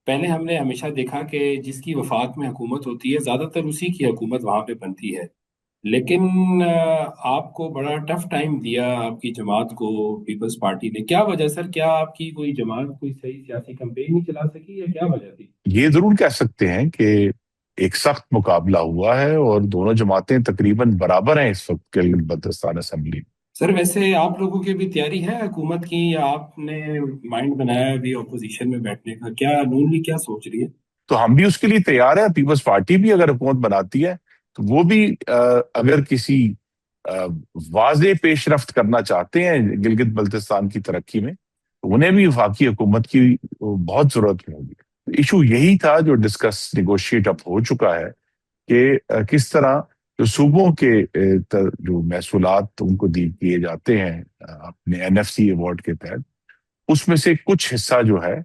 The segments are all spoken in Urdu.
پہلے ہم نے ہمیشہ دیکھا کہ جس کی وفاق میں حکومت ہوتی ہے زیادہ تر اسی کی حکومت وہاں پہ بنتی ہے۔ لیکن آپ کو بڑا ٹف ٹائم دیا آپ کی جماعت کو پیپلز پارٹی نے، کیا وجہ سر؟ کیا آپ کی کوئی جماعت کوئی صحیح سیاسی کمپین نہیں چلا سکی یا کیا وجہ تھی؟ یہ ضرور کہہ سکتے ہیں کہ ایک سخت مقابلہ ہوا ہے اور دونوں جماعتیں تقریباً برابر ہیں اس وقت گلگت بلتستان اسمبلی میں۔ سر ویسے آپ لوگوں کی بھی تیاری ہے حکومت کی، یا آپ نے مائنڈ بنایا ہے ابھی اپوزیشن میں بیٹھنے کا؟ کیا نون لیگ کیا سوچ رہی ہے؟ تو ہم بھی اس کے لیے تیار ہیں۔ پیپلز پارٹی بھی اگر حکومت بناتی ہے تو وہ بھی اگر کسی واضح پیش رفت کرنا چاہتے ہیں گلگت بلتستان کی ترقی میں تو انہیں بھی وفاقی حکومت کی بہت ضرورت ہوگی۔ ایشو یہی تھا جو ڈسکس نیگوشیٹ اب ہو چکا ہے کہ کس طرح جو صوبوں کے جو محصولات ان کو کیے جاتے ہیں اپنے این ایف سی ایوارڈ کے تحت، اس میں سے کچھ حصہ جو ہے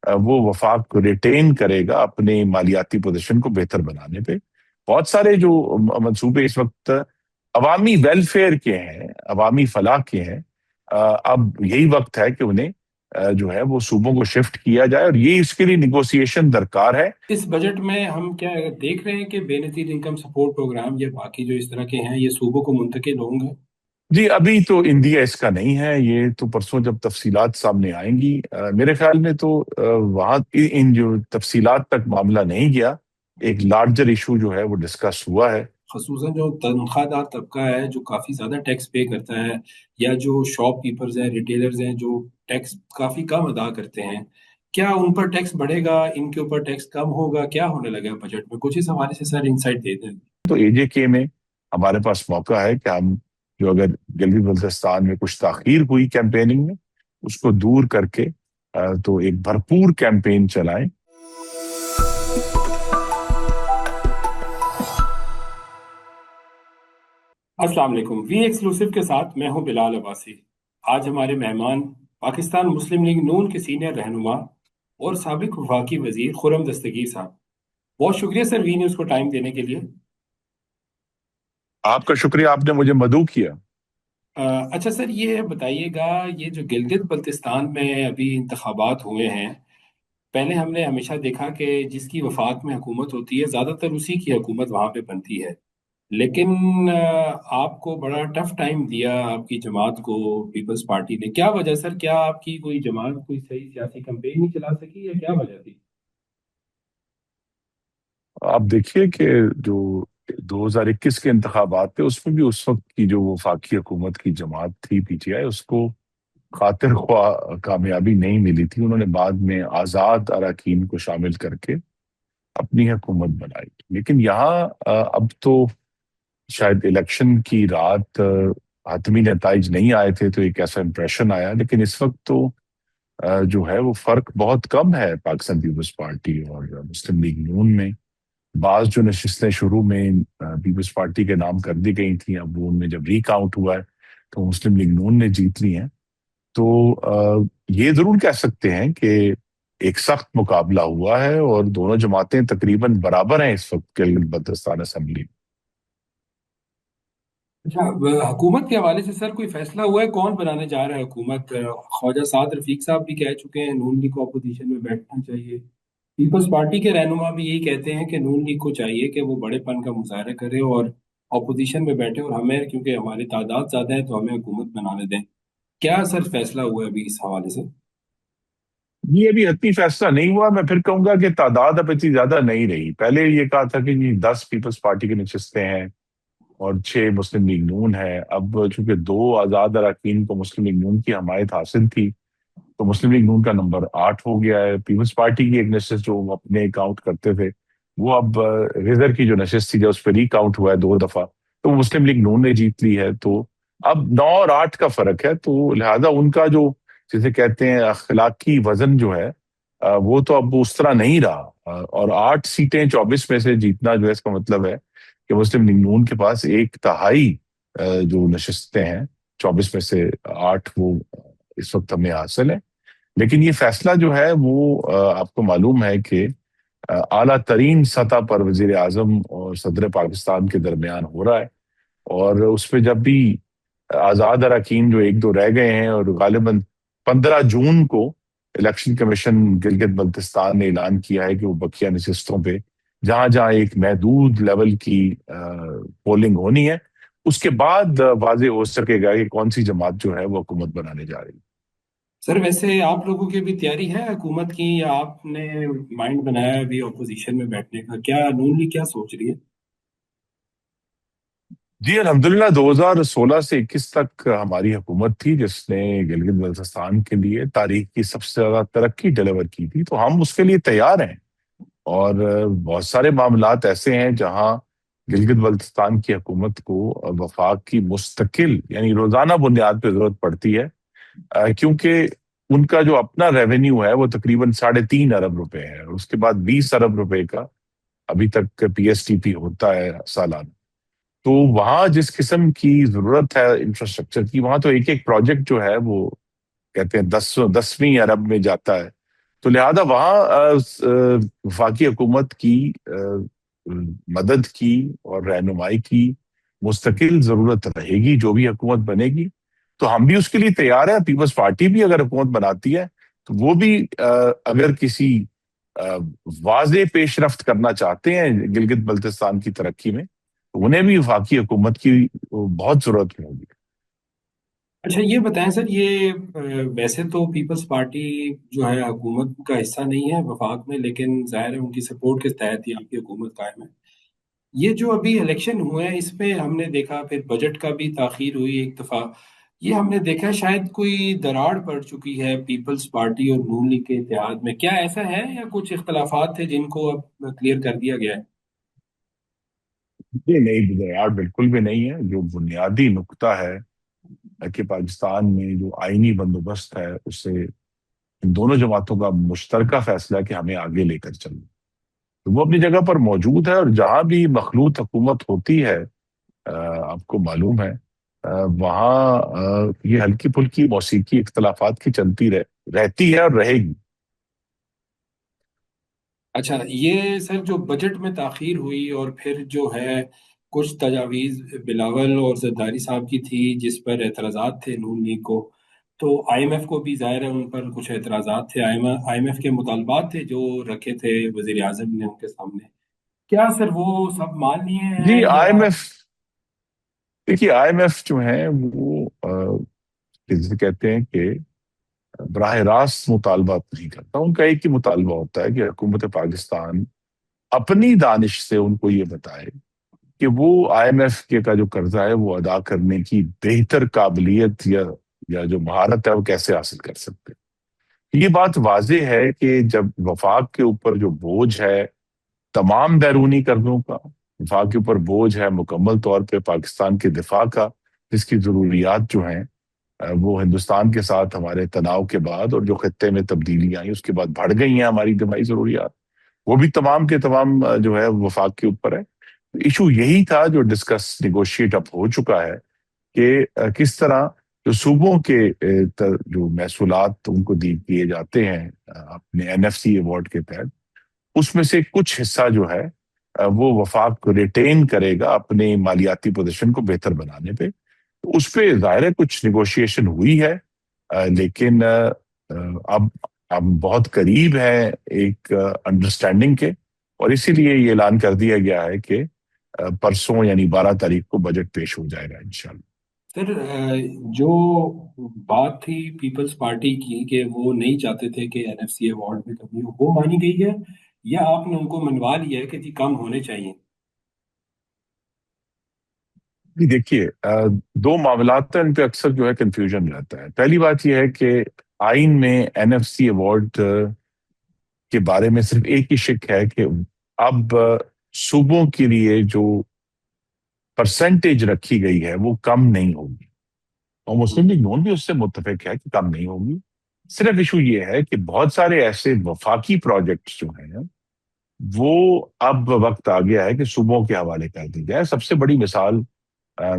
وہ وفاق کو ریٹین کرے گا اپنے مالیاتی پوزیشن کو بہتر بنانے پہ۔ بہت سارے جو منصوبے اس وقت عوامی ویلفیئر کے ہیں، عوامی فلاح کے ہیں، اب یہی وقت ہے کہ انہیں جو ہے وہ صوبوں کو شفٹ کیا جائے، اور یہ اس کے لیے نیگوسیشن درکار ہے۔ اس بجٹ میں ہم کیا دیکھ رہے ہیں کہ بے نظیر انکم سپورٹ پروگرام یا باقی جو اس طرح کے ہیں یہ صوبوں کو منتقل ہوں گے؟ جی ابھی تو انڈیا اس کا نہیں ہے، یہ تو پرسوں جب تفصیلات سامنے آئیں گی۔ میرے خیال میں تو وہاں ان جو تفصیلات تک معاملہ نہیں گیا، ایک لارجر ایشو جو ہے وہ ڈسکس ہوا ہے۔ خصوصاً جو تنخواہ دار طبقہ ہے جو کافی زیادہ ٹیکس پے کرتا ہے، یا جو شاپ کیپرز ہیں، ریٹیلرز ہیں جو ٹیکس کافی کم ادا کرتے ہیں، کیا ان پر ٹیکس بڑھے گا؟ ان کے اوپر ٹیکس کم ہوگا؟ کیا ہونے لگا بجٹ میں؟ کچھ اس حوالے سے سر انسائٹ دے دیں۔ تو اے جے کے میں ہمارے پاس موقع ہے کہ ہم جو اگر گلگت بلتستان میں کچھ تاخیر ہوئی کیمپیننگ میں اس کو دور کر کے تو ایک بھرپور کیمپین چلائیں۔ السلام علیکم، وی ایکسکلوسیو کے ساتھ میں ہوں بلال عباسی۔ آج ہمارے مہمان پاکستان مسلم لیگ نون کے سینئر رہنما اور سابق وفاقی وزیر خرم دستگیر صاحب۔ بہت شکریہ سر وی نیوز کو ٹائم دینے کے لیے۔ آپ کا شکریہ، آپ نے مجھے مدعو کیا۔ اچھا سر، یہ بتائیے گا، یہ جو گلگت بلتستان میں ابھی انتخابات ہوئے ہیں، پہلے ہم نے ہمیشہ دیکھا کہ جس کی وفاق میں حکومت ہوتی ہے زیادہ تر اسی کی حکومت وہاں پہ بنتی ہے۔ لیکن آپ کو بڑا ٹف ٹائم دیا آپ کی جماعت کو پیپلز پارٹی نے، کیا وجہ سر؟ کیا آپ کی کوئی جماعت کوئی صحیح سیاسی کمپین نہیں چلا سکی یا کیا وجہ تھی؟ آپ دیکھیے کہ جو 2021 کے انتخابات تھے اس میں بھی اس وقت کی جو وفاقی حکومت کی جماعت تھی پی ٹی آئی، اس کو خاطر خواہ کامیابی نہیں ملی تھی۔ انہوں نے بعد میں آزاد اراکین کو شامل کر کے اپنی حکومت بنائی، لیکن یہاں اب تو شاید الیکشن کی رات حتمی نتائج نہیں آئے تھے تو ایک ایسا امپریشن آیا، لیکن اس وقت تو جو ہے وہ فرق بہت کم ہے پاکستان پیپلز پارٹی اور مسلم لیگ نون میں۔ بعض جو نشستیں شروع میں پیپلز پارٹی کے نام کر دی گئی تھیں، اب وہ ان میں جب ری کاؤنٹ ہوا ہے تو مسلم لیگ نون نے جیت لی ہیں۔ تو یہ ضرور کہہ سکتے ہیں کہ ایک سخت مقابلہ ہوا ہے اور دونوں جماعتیں تقریباً برابر ہیں اس وقت گلگت بلتستان اسمبلی میں۔ اچھا، حکومت کے حوالے سے سر کوئی فیصلہ ہوا ہے کون بنانے جا رہا ہے حکومت؟ خواجہ سعد رفیق صاحب بھی کہہ چکے ہیں نون لیگ کو اپوزیشن میں بیٹھنا چاہیے، پیپلز پارٹی کے رہنما بھی یہی کہتے ہیں کہ نون لیگ کو چاہیے کہ وہ بڑے پن کا مظاہرہ کرے اور اپوزیشن میں بیٹھے، اور ہمیں کیونکہ ہماری تعداد زیادہ ہے تو ہمیں حکومت بنانے دیں۔ کیا سر فیصلہ ہوا ہے ابھی اس حوالے سے؟ یہ ابھی حتمی فیصلہ نہیں ہوا۔ میں پھر کہوں گا کہ تعداد اب اتنی زیادہ نہیں رہی۔ پہلے یہ کہا تھا کہ 10 پیپلز پارٹی کی نشستیں ہیں اور 6 مسلم لیگ نون ہے۔ اب چونکہ 2 آزاد اراکین کو مسلم لیگ نون کی حمایت حاصل تھی تو مسلم لیگ نون کا نمبر 8 ہو گیا ہے۔ پیپلز پارٹی کی ایک نشست جو وہ اپنے کاؤنٹ کرتے تھے وہ اب ریزر کی جو نشست تھی جب اس پہ ری کاؤنٹ ہوا ہے 2 دفعہ تو وہ مسلم لیگ نون نے جیت لی ہے۔ تو اب 9 اور 8 کا فرق ہے، تو لہذا ان کا جو جسے کہتے ہیں اخلاقی وزن جو ہے وہ تو اب اس طرح نہیں رہا، اور 8 سیٹیں 24 میں سے جیتنا جو ہے اس کا مطلب ہے کہ مسلم لیگ نون کے پاس 1/3 جو نشستیں ہیں 24 میں سے 8 وہ اس وقت ہمیں حاصل ہے۔ لیکن یہ فیصلہ جو ہے وہ آپ کو معلوم ہے کہ اعلیٰ ترین سطح پر وزیر اعظم اور صدر پاکستان کے درمیان ہو رہا ہے، اور اس پہ جب بھی آزاد اراکین جو 1-2 رہ گئے ہیں، اور غالباً 15 جون کو الیکشن کمیشن گلگت بلتستان نے اعلان کیا ہے کہ وہ بقیہ نشستوں پہ جہاں جہاں ایک محدود لیول کی پولنگ ہونی ہے، اس کے بعد واضح ہو سکے گا کہ کون سی جماعت جو ہے وہ حکومت بنانے جا رہی ہے۔ سر ویسے آپ لوگوں کی بھی تیاری ہے حکومت کی، یا آپ نے مائنڈ بنایا ہے ابھی اپوزیشن میں بیٹھنے کا؟ کیا نون لیگ کیا سوچ رہی ہے؟ جی الحمدللہ 2016 سے 21 تک ہماری حکومت تھی جس نے گلگت بلتستان کے لیے تاریخ کی سب سے زیادہ ترقی ڈیلیور کی تھی، تو ہم اس کے لیے تیار ہیں۔ اور بہت سارے معاملات ایسے ہیں جہاں گلگت بلتستان کی حکومت کو وفاق کی مستقل یعنی روزانہ بنیاد پہ ضرورت پڑتی ہے، کیونکہ ان کا جو اپنا ریونیو ہے وہ تقریباً 3.5 ارب روپے ہے، اور اس کے بعد 20 ارب روپے کا ابھی تک پی ایس ٹی پی ہوتا ہے سالانہ۔ تو وہاں جس قسم کی ضرورت ہے انفراسٹرکچر کی، وہاں تو ایک ایک پروجیکٹ جو ہے وہ کہتے ہیں 10ویں ارب میں جاتا ہے۔ تو لہذا وہاں وفاقی حکومت کی مدد کی اور رہنمائی کی مستقل ضرورت رہے گی جو بھی حکومت بنے گی۔ تو ہم بھی اس کے لیے تیار ہیں، پیپلز پارٹی بھی اگر حکومت بناتی ہے تو وہ بھی اگر کسی آ، واضح پیش رفت کرنا چاہتے ہیں گلگت بلتستان کی ترقی میں، تو انہیں بھی وفاقی حکومت کی بہت ضرورت ہوگی۔ اچھا یہ بتائیں سر، یہ ویسے تو پیپلز پارٹی جو ہے حکومت کا حصہ نہیں ہے وفاق میں، لیکن ظاہر ہے ان کی سپورٹ کے تحت ہی آپ کی حکومت قائم ہے۔ یہ جو ابھی الیکشن ہوئے ہیں اس میں ہم نے دیکھا، پھر بجٹ کا بھی تاخیر ہوئی ایک دفعہ، یہ ہم نے دیکھا شاید کوئی دراڑ پڑ چکی ہے پیپلز پارٹی اور نون لیگ کے اتحاد میں۔ کیا ایسا ہے یا کچھ اختلافات تھے جن کو اب کلیئر کر دیا گیا ہے؟ یہ نہیں بدیار بالکل بھی نہیں ہے۔ جو بنیادی نقطہ ہے کہ پاکستان میں جو آئینی بندوبست ہے اس سے ان دونوں جماعتوں کا مشترکہ فیصلہ ہے کہ ہمیں آگے لے کر چلنا، تو وہ اپنی جگہ پر موجود ہے۔ اور جہاں بھی مخلوط حکومت ہوتی ہے، آپ کو معلوم ہے، وہاں یہ ہلکی پھلکی موسیقی اختلافات کی چلتی رہتی ہے اور رہے گی۔ اچھا یہ سر جو بجٹ میں تاخیر ہوئی اور پھر جو ہے کچھ تجاویز بلاول اور زرداری صاحب کی تھی جس پر اعتراضات تھے نون لیگ کو، تو آئی ایم ایف کو بھی ظاہر ہے ان پر کچھ اعتراضات تھے، آئی ایم ایف کے مطالبات تھے جو رکھے تھے وزیر اعظم نے ان کے سامنے، کیا سر وہ سب مان لیے جی ہیں آئی یا؟ ایم ایف، دیکھیے آئی ایم ایف جو ہیں وہ جسے کہتے ہیں کہ براہ راست مطالبات نہیں کرتا، ان کا ایک ہی مطالبہ ہوتا ہے کہ حکومت پاکستان اپنی دانش سے ان کو یہ بتائے کہ وہ آئی ایم ایف کے کا جو قرضہ ہے وہ ادا کرنے کی بہتر قابلیت یا جو مہارت ہے وہ کیسے حاصل کر سکتے ہیں۔ یہ بات واضح ہے کہ جب وفاق کے اوپر جو بوجھ ہے تمام بیرونی قرضوں کا، وفاق کے اوپر بوجھ ہے مکمل طور پہ پاکستان کے دفاع کا، جس کی ضروریات جو ہیں وہ ہندوستان کے ساتھ ہمارے تناؤ کے بعد اور جو خطے میں تبدیلیاں آئیں اس کے بعد بڑھ گئی ہیں ہماری دفاعی ضروریات، وہ بھی تمام کے تمام جو ہے وفاق کے اوپر ہے۔ ایشو یہی تھا جو ڈسکس نیگوشیٹ اب ہو چکا ہے کہ کس طرح جو صوبوں کے جو محصولات ان کو دیے جاتے ہیں اپنے این ایف سی ایوارڈ کے تحت، اس میں سے کچھ حصہ جو ہے وہ وفاق کو ریٹین کرے گا اپنے مالیاتی پوزیشن کو بہتر بنانے پہ۔ تو اس پہ ظاہر ہے کچھ نیگوشیشن ہوئی ہے، لیکن اب ہم بہت قریب ہیں ایک انڈرسٹینڈنگ کے، اور اسی لیے یہ اعلان کر دیا گیا ہے کہ پرسوں یعنی 12 تاریخ کو بجٹ پیش ہو جائے گا انشاءاللہ۔ سر جو بات تھی پیپلز پارٹی کی کہ وہ نہیں چاہتے تھے کہ این ایف سی ایوارڈ میں کمی ہو، وہ مانی گئی ہے یا آپ نے ان کو منوا لیا ہے کہ جی کم ہونے چاہیے؟ جی دیکھیے، دو معاملات ہیں ان پہ اکثر جو ہے کنفیوژن رہتا ہے۔ پہلی بات یہ ہے کہ آئین میں این ایف سی ایوارڈ کے بارے میں صرف ایک ہی شک ہے کہ اب صوبوں کے لیے جو پرسنٹیج رکھی گئی ہے وہ کم نہیں ہوگی، اور مسلم لیگ نون بھی اس سے متفق ہے کہ کم نہیں ہوگی۔ صرف ایشو یہ ہے کہ بہت سارے ایسے وفاقی پروجیکٹس جو ہیں وہ اب وقت آ گیا ہے کہ صوبوں کے حوالے کر دی جائے۔ سب سے بڑی مثال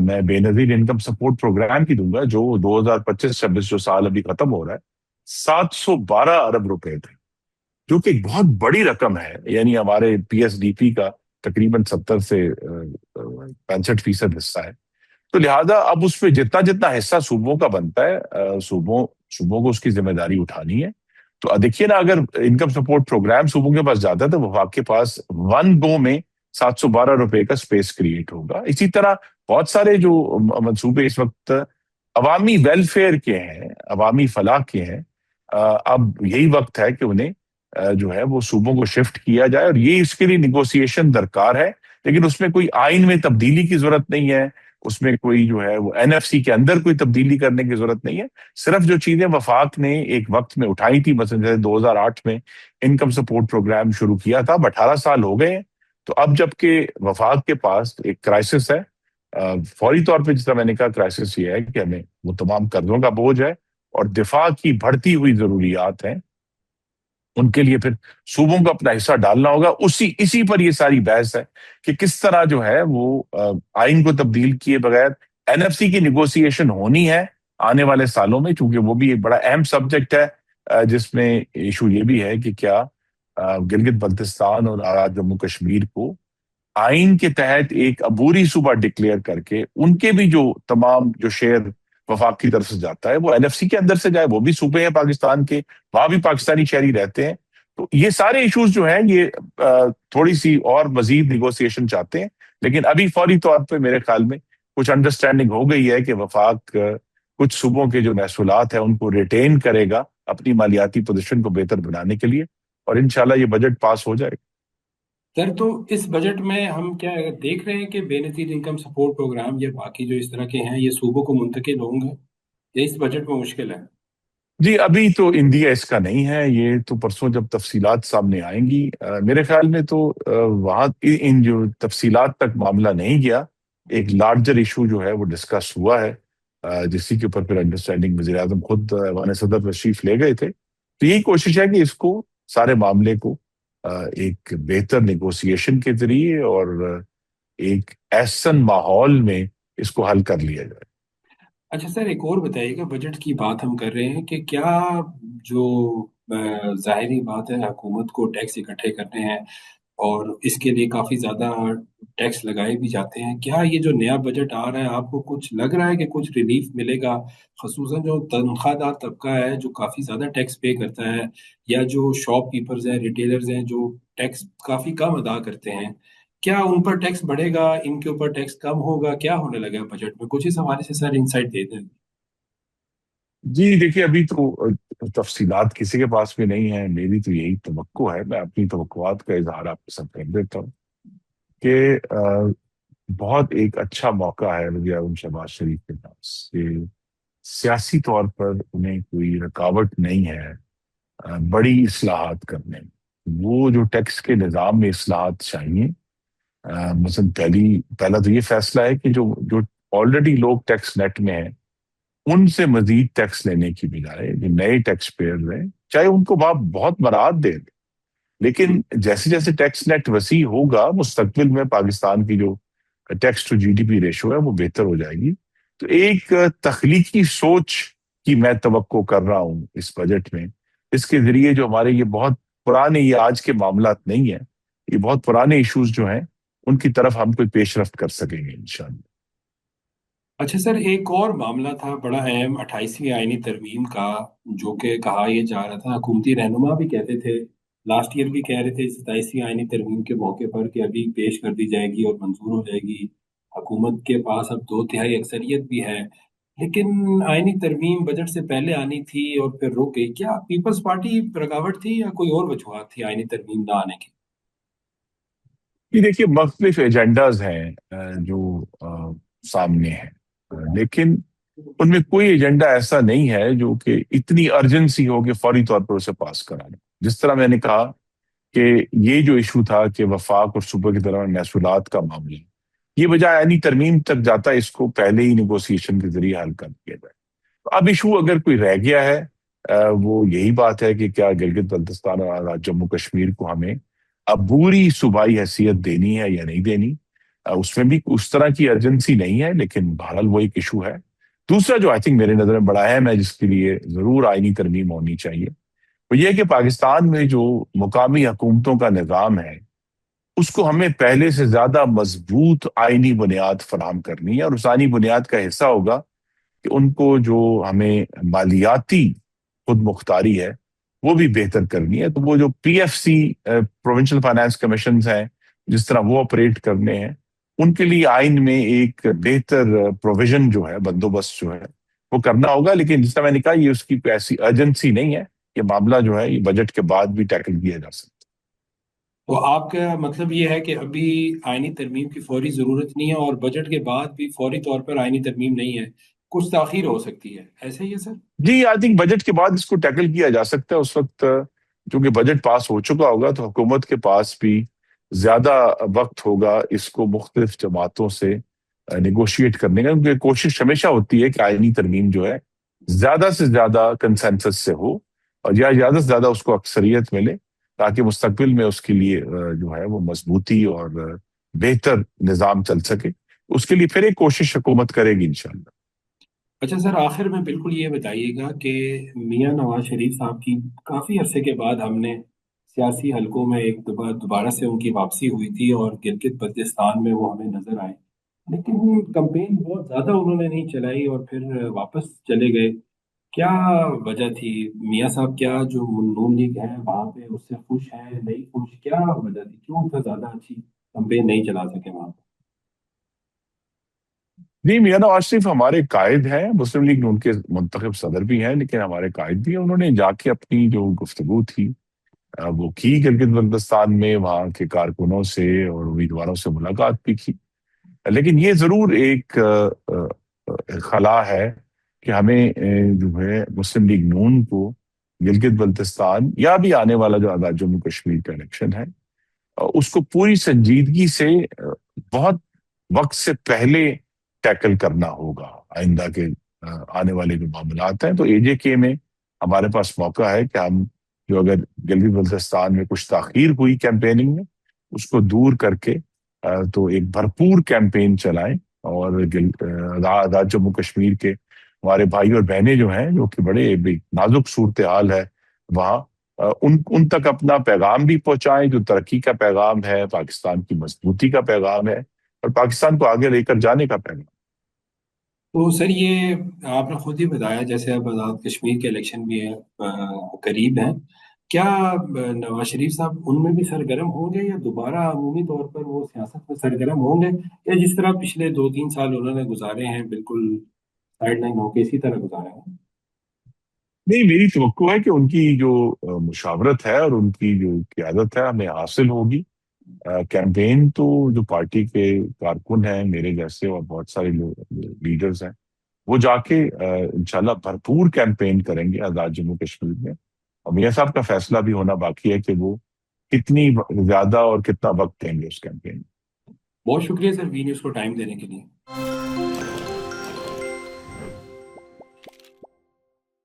میں بے نظیر انکم سپورٹ پروگرام کی دوں گا، جو 2025-26 جو سال ابھی ختم ہو رہا ہے، 712 ارب روپے تھے، جو کہ ایک بہت بڑی رقم ہے، یعنی ہمارے پی ایس ڈی پی کا تقریباً 70 سے 65% حصہ ہے۔ تو لہٰذا اب اس میں جتنا جتنا حصہ صوبوں کا بنتا ہے، صوبوں کو اس کی ذمہ داری اٹھانی ہے، تو دیکھیے نا، اگر انکم سپورٹ پروگرام صوبوں کے پاس جاتا ہے تو وفاق کے پاس ون گو میں ₹712 کا اسپیس کریٹ ہوگا. اسی طرح بہت سارے جو منصوبے اس وقت عوامی ویلفیئر کے ہیں، عوامی فلاح کے ہیں، اب یہی وقت ہے کہ انہیں جو ہے وہ صوبوں کو شفٹ کیا جائے، اور یہ اس کے لیے نیگوسیشن درکار ہے. لیکن اس میں کوئی آئین میں تبدیلی کی ضرورت نہیں ہے، اس میں کوئی جو ہے وہ NFC کے اندر کوئی تبدیلی کرنے کی ضرورت نہیں ہے. صرف جو چیزیں وفاق نے ایک وقت میں اٹھائی تھی، مثلا جیسے 2008 میں انکم سپورٹ پروگرام شروع کیا تھا، اب 18 سال ہو گئے ہیں. تو اب جب کہ وفاق کے پاس ایک کرائسس ہے، فوری طور پہ جس طرح میں نے کہا کرائسس یہ ہے کہ ہمیں وہ تمام قرضوں کا بوجھ ہے اور دفاع کی بڑھتی ہوئی ضروریات ہیں، ان کے لیے پھر صوبوں کو اپنا حصہ ڈالنا ہوگا. اسی پر یہ ساری بحث ہے کہ کس طرح جو ہے وہ آئین کو تبدیل کیے بغیر NFC کی نیگوسیشن ہونی ہے آنے والے سالوں میں، چونکہ وہ بھی ایک بڑا اہم سبجیکٹ ہے، جس میں ایشو یہ بھی ہے کہ کیا گلگت بلتستان اور آزاد جموں کشمیر کو آئین کے تحت ایک عبوری صوبہ ڈکلیئر کر کے ان کے بھی جو تمام جو شیئر وفاق کی طرف سے جاتا ہے وہ NFC کے اندر سے جائے. وہ بھی صوبے ہیں پاکستان کے، وہاں بھی پاکستانی شہری رہتے ہیں. تو یہ سارے ایشوز جو ہیں یہ تھوڑی سی اور مزید نیگوسیشن چاہتے ہیں. لیکن ابھی فوری طور پہ میرے خیال میں کچھ انڈرسٹینڈنگ ہو گئی ہے کہ وفاق کچھ صوبوں کے جو محصولات ہیں ان کو ریٹین کرے گا اپنی مالیاتی پوزیشن کو بہتر بنانے کے لیے، اور انشاءاللہ یہ بجٹ پاس ہو جائے گا. سر تو اس بجٹ میں ہم کیا دیکھ رہے ہیں کہ بے نظیر انکم سپورٹ پروگرام یا باقی جو اس طرح کے ہیں یہ صوبوں کو منتقل ہوں گے؟ یہ اس بجٹ میں مشکل ہے؟ جی ابھی تو اندیا اس کا نہیں ہے، یہ تو پرسوں جب تفصیلات سامنے آئیں گی. میرے خیال میں تو وہاں ان جو تفصیلات تک معاملہ نہیں گیا. ایک لارجر ایشو جو ہے وہ ڈسکس ہوا ہے، جس کے اوپر پھر انڈرسٹینڈنگ وزیر اعظم خود ایوان صدر تشریف لے گئے تھے. تو یہی کوشش ہے کہ اس کو سارے معاملے کو ایک بہتر نیگوسیشن کے ذریعے اور ایک احسن ماحول میں اس کو حل کر لیا جائے. اچھا سر، ایک اور بتائیے گا، بجٹ کی بات ہم کر رہے ہیں کہ کیا جو ظاہری بات ہے حکومت کو ٹیکس اکٹھے کرنے ہیں اور اس کے لیے کافی زیادہ ٹیکس لگائے بھی جاتے ہیں، کیا یہ جو نیا بجٹ آ رہا ہے آپ کو کچھ لگ رہا ہے کہ کچھ ریلیف ملے گا؟ خصوصاً جو تنخواہ دار طبقہ ہے جو کافی زیادہ ٹیکس پے کرتا ہے، یا جو شاپ کیپرز ہیں، ریٹیلرز ہیں جو ٹیکس کافی کم ادا کرتے ہیں، کیا ان پر ٹیکس بڑھے گا، ان کے اوپر ٹیکس کم ہوگا، کیا ہونے لگا ہے بجٹ میں؟ کچھ اس حوالے سے سر انسائٹ دے دیں. جی دیکھیے، ابھی تو تفصیلات کسی کے پاس بھی نہیں ہے. میری تو یہی توقع ہے، میں اپنی توقعات کا اظہار آپ کے ساتھ کر دیتا ہوں کہ بہت ایک اچھا موقع ہے وزیر اعظم شہباز شریف کے پاس کہ سیاسی طور پر انہیں کوئی رکاوٹ نہیں ہے بڑی اصلاحات کرنے میں. وہ جو ٹیکس کے نظام میں اصلاحات چاہیے، مثلا پہلا تو یہ فیصلہ ہے کہ جو جو آلریڈی لوگ ٹیکس نیٹ میں ہیں ان سے مزید ٹیکس لینے کی بجائے جو نئے ٹیکس پیئر ہیں چاہے ان کو آپ بہت برات دے دیں، لیکن جیسے جیسے ٹیکس نیٹ وسیع ہوگا مستقبل میں پاکستان کی جو ٹیکس ٹو GDP ریشو ہے وہ بہتر ہو جائے گی. تو ایک تخلیقی سوچ کی میں توقع کر رہا ہوں اس بجٹ میں. اس کے ذریعے جو ہمارے یہ بہت پرانے، یہ آج کے معاملات نہیں ہیں، یہ بہت پرانے ایشوز جو ہیں ان کی طرف ہم کوئی پیش رفت کر سکیں گے انشاءاللہ. اچھا سر، ایک اور معاملہ تھا بڑا اہم 28ویں آئینی ترمیم کا، جو کہ کہا یہ جا رہا تھا، حکومتی رہنما بھی کہتے تھے، لاسٹ ایئر بھی کہہ رہے تھے 27ویں آئینی ترمیم کے موقع پر کہ ابھی پیش کر دی جائے گی اور منظور ہو جائے گی، حکومت کے پاس اب 2/3 اکثریت بھی ہے، لیکن آئینی ترمیم بجٹ سے پہلے آنی تھی اور پھر رک گئی. کیا پیپلز پارٹی رکاوٹ تھی یا کوئی اور وجوہات تھی آئینی ترمیم نہ آنے کی؟ یہ دیکھیے مختلف ایجنڈاز ہیں جو سامنے ہیں، لیکن ان میں کوئی ایجنڈا ایسا نہیں ہے جو کہ اتنی ارجنسی ہو کہ فوری طور پر اسے پاس کرانا. جس طرح میں نے کہا کہ یہ جو ایشو تھا کہ وفاق اور صوبہ کی طرف محصولات کا معاملہ، یہ بجائے یعنی ترمیم تک جاتا اس کو پہلے ہی نیگوسیشن کے ذریعے حل کر دیا جائے. تو اب ایشو اگر کوئی رہ گیا ہے وہ یہی بات ہے کہ کیا گلگت بلتستان اور آزاد جموں کشمیر کو ہمیں عبوری صوبائی حیثیت دینی ہے یا نہیں دینی. اس میں بھی اس طرح کی ارجنسی نہیں ہے، لیکن بہرحال وہ ایک ایشو ہے. دوسرا جو آئی تھنک میرے نظر میں بڑا اہم ہے جس کے لیے ضرور آئینی ترمیم ہونی چاہیے، وہ یہ کہ پاکستان میں جو مقامی حکومتوں کا نظام ہے اس کو ہمیں پہلے سے زیادہ مضبوط آئینی بنیاد فراہم کرنی ہے، اور اس آئینی بنیاد کا حصہ ہوگا کہ ان کو جو ہمیں مالیاتی خود مختاری ہے وہ بھی بہتر کرنی ہے. تو وہ جو P F C provincial finance commissions ہیں جس طرح وہ آپریٹ کرنے ہیں, ان کے لیے آئین میں ایک بہتر پروویژن جو ہے, بندوبست جو ہے وہ کرنا ہوگا. لیکن جس طرح میں نے کہا, یہ اس کی کوئی ایسی ارجنسی نہیں ہے. یہ معاملہ جو ہے یہ بجٹ کے بعد بھی ٹیکل کیا جا سکتا تو آپ کا مطلب یہ ہے کہ ابھی آئینی ترمیم کی فوری ضرورت نہیں ہے، اور بجٹ کے بعد بھی فوری طور پر آئینی ترمیم نہیں ہے، کچھ تاخیر ہو سکتی ہے، ایسے ہی ہے سر؟ ہے. جی, آئی تھنک بجٹ کے بعد اس کو ٹیکل کیا جا سکتا ہے. اس وقت چونکہ بجٹ پاس ہو چکا ہوگا تو حکومت کے پاس بھی زیادہ وقت ہوگا اس کو مختلف جماعتوں سے نیگوشیٹ کرنے کا. کیونکہ کوشش ہمیشہ ہوتی ہے کہ آئینی ترمیم جو ہے زیادہ سے زیادہ کنسنسس سے ہو, اور یا زیادہ سے زیادہ اس کو اکثریت ملے, تاکہ مستقبل میں اس کے لیے جو ہے وہ مضبوطی اور بہتر نظام چل سکے. اس کے لیے پھر ایک کوشش حکومت کرے گی انشاءاللہ. اچھا سر، آخر میں بالکل یہ بتائیے گا کہ میاں نواز شریف صاحب کی کافی عرصے کے بعد ہم نے سیاسی حلقوں میں ایک دوبارہ سے ان کی واپسی ہوئی تھی، اور گلگت بلتستان میں وہ ہمیں نظر آئے، لیکن کمپین بہت زیادہ انہوں نے نہیں چلائی اور پھر واپس چلے گئے. کیا وجہ تھی میاں صاحب؟ کیا جو نون لیگ ہے وہاں پہ اس سے خوش ہیں، نہیں خوش؟ کیا وجہ تھی، کیوں اتنا زیادہ اچھی کمپین نہیں چلا سکے وہاں پہ؟ جی, میاں نواز شریف ہمارے قائد ہیں, مسلم لیگ نون کے منتخب صدر بھی ہیں, لیکن ہمارے قائد بھی ہیں. انہوں نے جا کے اپنی جو گفتگو تھی وہ کی گلگت بلتستان میں, وہاں کے کارکنوں سے اور امیدواروں سے ملاقات بھی کی. لیکن یہ ضرور ایک خلا ہے کہ ہمیں جو ہے مسلم لیگ نون کو گلگت بلتستان یا بھی آنے والا جو آزاد جموں کشمیر کا الیکشن ہے اس کو پوری سنجیدگی سے بہت وقت سے پہلے ٹیکل کرنا ہوگا. آئندہ کے آنے والے جو معاملات ہیں, تو اے جے کے میں ہمارے پاس موقع ہے کہ ہم جو اگر گلگت بلتستان میں کچھ تاخیر ہوئی کیمپیننگ میں, اس کو دور کر کے تو ایک بھرپور کیمپین چلائیں. اور آزاد جموں کشمیر کے ہمارے بھائی اور بہنیں جو ہیں, جو کہ بڑے نازک صورتحال ہے وہاں, ان تک اپنا پیغام بھی پہنچائیں, جو ترقی کا پیغام ہے, پاکستان کی مضبوطی کا پیغام ہے, اور پاکستان کو آگے لے کر جانے کا پیغام. تو سر یہ آپ نے خود ہی بتایا، جیسے اب آزاد کشمیر کے الیکشن بھی ہے، قریب ہیں، کیا نواز شریف صاحب ان میں بھی سرگرم ہوں گے، یا دوبارہ عمومی طور پر وہ سیاست میں سرگرم ہوں گے، یا جس طرح پچھلے 2-3 سال انہوں نے گزارے ہیں بالکل سائڈ لائن ہو کے اسی طرح گزارے ہیں؟ نہیں, میری توقع ہے کہ ان کی جو مشاورت ہے اور ان کی جو قیادت ہے ہمیں حاصل ہوگی. کیمپین تو جو پارٹی کے کارکن ہیں میرے جیسے اور بہت سارے لیڈرز ہیں, وہ جا کے انشاءاللہ بھرپور کیمپین کریں گے آزاد جموں کشمیر میں. اور میاں صاحب کا فیصلہ بھی ہونا باقی ہے کہ وہ کتنی زیادہ اور کتنا وقت دیں گے اس کیمپین میں. بہت شکریہ سر وی نیوز کو ٹائم دینے کے لیے.